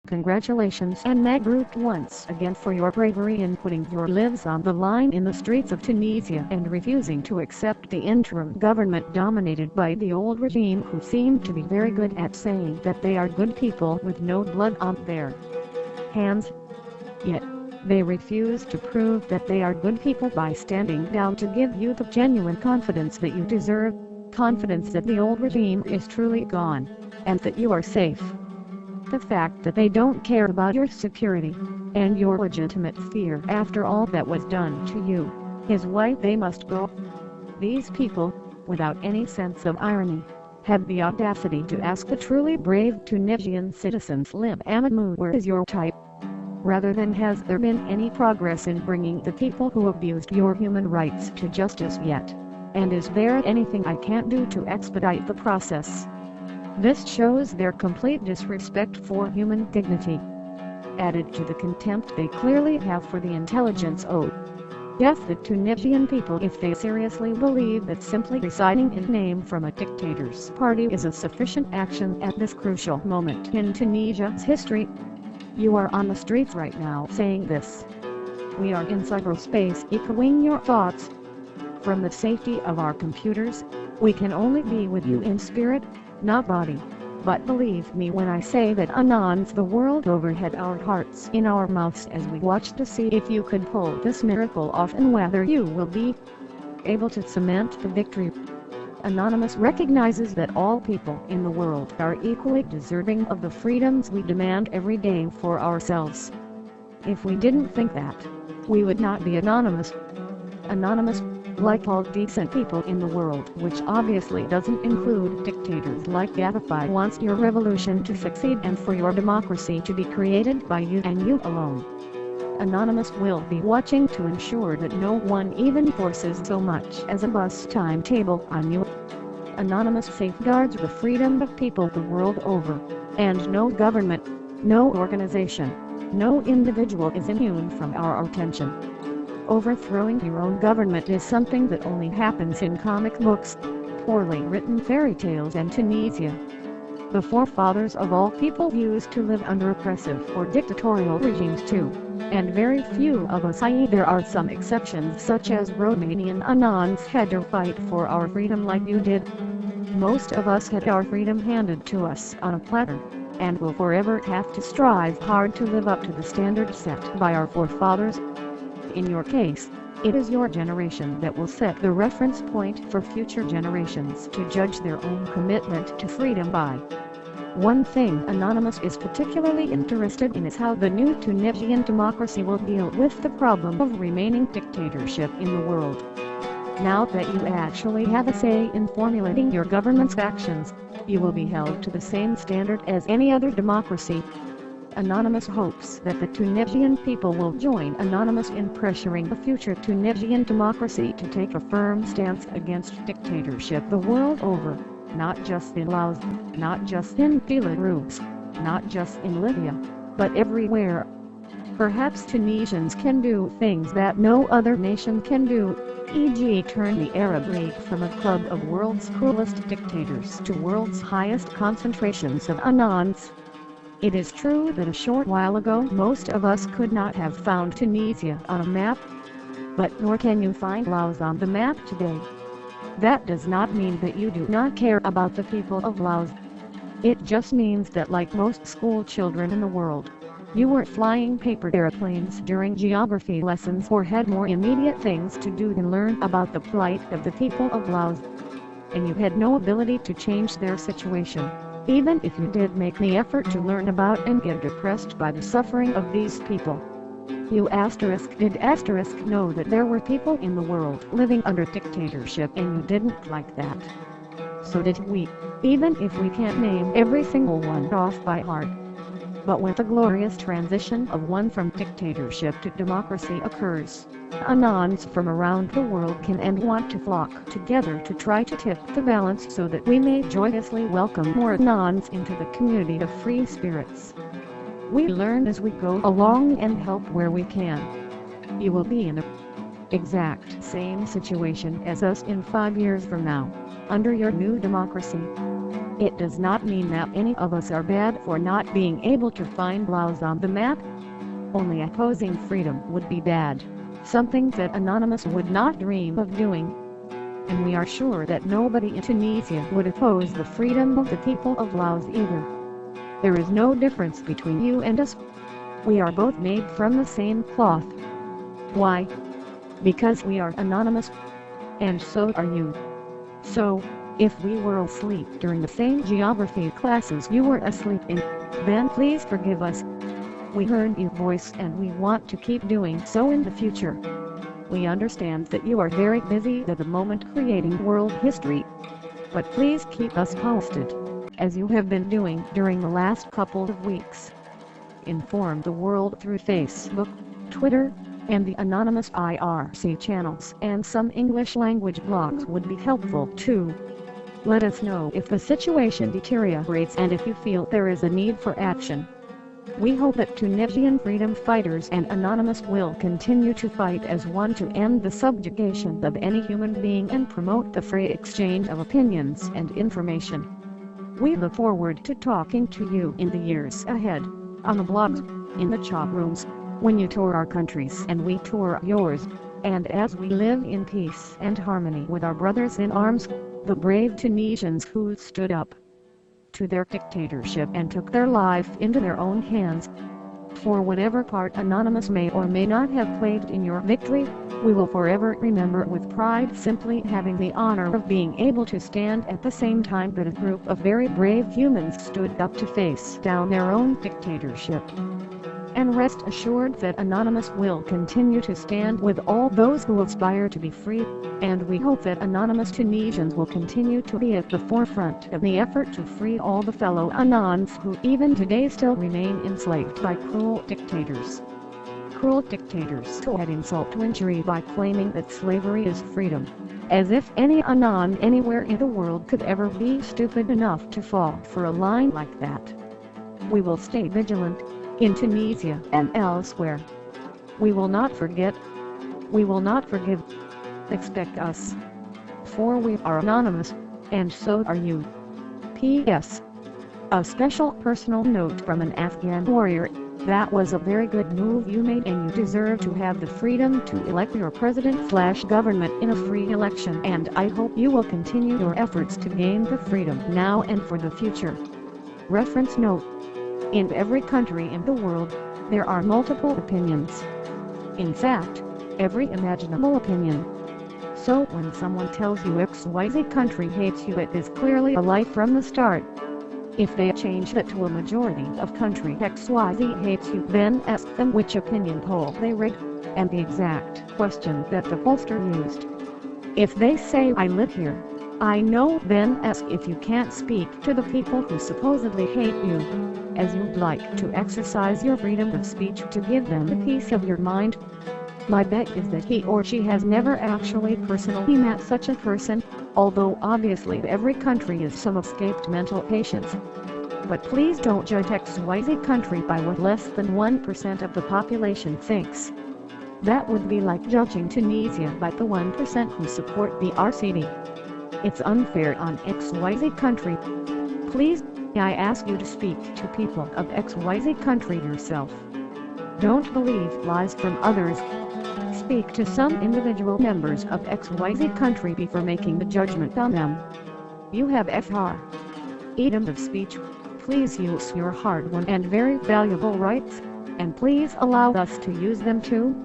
Congratulations and Mabruk once again for your bravery in putting your lives on the line in the streets of Tunisia and refusing to accept the interim government dominated by the old regime who seem to be very good at saying that they are good people with no blood on their hands. Yet, they refuse to prove that they are good people by standing down to give you the genuine confidence that you deserve, confidence that the old regime is truly gone, and that you are safe. The fact that they don't care about your security, and your legitimate fear after all that was done to you, is why they must go. These people, without any sense of irony, have the audacity to ask the truly brave Tunisian citizen Slim Amamou, where is your type? Rather than has there been any progress in bringing the people who abused your human rights to justice yet? And is there anything I can't do to expedite the process? This shows their complete disrespect for human dignity, added to the contempt they clearly have for the intelligence owed. Yes, the Tunisian people, if they seriously believe that simply resigning in name from a dictator's party is a sufficient action at this crucial moment in Tunisia's history. You are on the streets right now saying this. We are in cyberspace echoing your thoughts. From the safety of our computers, we can only be with you in spirit, not body. But believe me when I say that anons the world over had our hearts in our mouths as we watched to see if you could pull this miracle off and whether you will be able to cement the victory. Anonymous recognizes that all people in the world are equally deserving of the freedoms we demand every day for ourselves. If we didn't think that, we would not be anonymous. Anonymous, like all decent people in the world, which obviously doesn't include dictators like Gaddafi, wants your revolution to succeed and for your democracy to be created by you and you alone. Anonymous will be watching to ensure that no one even forces so much as a bus timetable on you. Anonymous safeguards the freedom of people the world over, and no government, no organization, no individual is immune from our attention. Overthrowing your own government is something that only happens in comic books, poorly written fairy tales, and Tunisia. The forefathers of all people used to live under oppressive or dictatorial regimes too, and very few of us, i.e. there are some exceptions such as Romanian anons, had to fight for our freedom like you did. Most of us had our freedom handed to us on a platter, and will forever have to strive hard to live up to the standard set by our forefathers. In your case, it is your generation that will set the reference point for future generations to judge their own commitment to freedom by. One thing Anonymous is particularly interested in is how the new Tunisian democracy will deal with the problem of remaining dictatorship in the world. Now that you actually have a say in formulating your government's actions, you will be held to the same standard as any other democracy. Anonymous hopes that the Tunisian people will join Anonymous in pressuring the future Tunisian democracy to take a firm stance against dictatorship the world over, not just in Laos, not just in Belarus, not just in Libya, but everywhere. Perhaps Tunisians can do things that no other nation can do, e.g. turn the Arab League from a club of world's cruelest dictators to world's highest concentrations of anons. It is true that a short while ago most of us could not have found Tunisia on a map, but nor can you find Laos on the map today. That does not mean that you do not care about the people of Laos. It just means that, like most school children in the world, you were flying paper airplanes during geography lessons or had more immediate things to do than learn about the plight of the people of Laos. And you had no ability to change their situation, even if you did make the effort to learn about and get depressed by the suffering of these people. You did know that there were people in the world living under dictatorship and you didn't like that. So did we, even if we can't name every single one off by heart. But when the glorious transition of one from dictatorship to democracy occurs, anons from around the world can and want to flock together to try to tip the balance so that we may joyously welcome more anons into the community of free spirits. We learn as we go along and help where we can. You will be in the exact same situation as us in 5 years from now, under your new democracy. It does not mean that any of us are bad for not being able to find Laos on the map. Only opposing freedom would be bad, something that Anonymous would not dream of doing. And we are sure that nobody in Tunisia would oppose the freedom of the people of Laos either. There is no difference between you and us. We are both made from the same cloth. Why? Because we are anonymous. And so are you. So, if we were asleep during the same geography classes you were asleep in, then please forgive us. We heard your voice and we want to keep doing so in the future. We understand that you are very busy at the moment creating world history. But please keep us posted, as you have been doing during the last couple of weeks. Inform the world through Facebook, Twitter, and the anonymous IRC channels, and some English language blogs would be helpful too. Let us know if the situation deteriorates and if you feel there is a need for action. We hope that Tunisian freedom fighters and Anonymous will continue to fight as one to end the subjugation of any human being and promote the free exchange of opinions and information. We look forward to talking to you in the years ahead, on the blogs, in the chat rooms, when you tour our countries and we tour yours, and as we live in peace and harmony with our brothers in arms, the brave Tunisians who stood up to their dictatorship and took their life into their own hands. For whatever part Anonymous may or may not have played in your victory, we will forever remember with pride simply having the honor of being able to stand at the same time that a group of very brave humans stood up to face down their own dictatorship. And rest assured that Anonymous will continue to stand with all those who aspire to be free, and we hope that Anonymous Tunisians will continue to be at the forefront of the effort to free all the fellow Anons who even today still remain enslaved by cruel dictators. Cruel dictators who add insult to injury by claiming that slavery is freedom, as if any Anon anywhere in the world could ever be stupid enough to fall for a line like that. We will stay vigilant, in Tunisia and elsewhere. We will not forget. We will not forgive. Expect us. For we are anonymous, and so are you. P.S. A special personal note from an Afghan warrior: that was a very good move you made, and you deserve to have the freedom to elect your president/government in a free election, and I hope you will continue your efforts to gain the freedom now and for the future. Reference note: in every country in the world, there are multiple opinions. In fact, every imaginable opinion. So when someone tells you XYZ country hates you, it is clearly a lie from the start. If they change that to a majority of country XYZ hates you, then ask them which opinion poll they rigged, and the exact question that the pollster used. If they say I live here, I know, then ask if you can't speak to the people who supposedly hate you, as you'd like to exercise your freedom of speech to give them the peace of your mind. My bet is that he or she has never actually personally met such a person, although obviously every country is some escaped mental patients. But please don't judge XYZ country by what less than 1% of the population thinks. That would be like judging Tunisia by the 1% who support the RCD. It's unfair on XYZ country. Please, I ask you to speak to people of XYZ country yourself. Don't believe lies from others. Speak to some individual members of XYZ country before making the judgment on them. You have freedom of speech. Please use your hard-won and very valuable rights, and please allow us to use them too.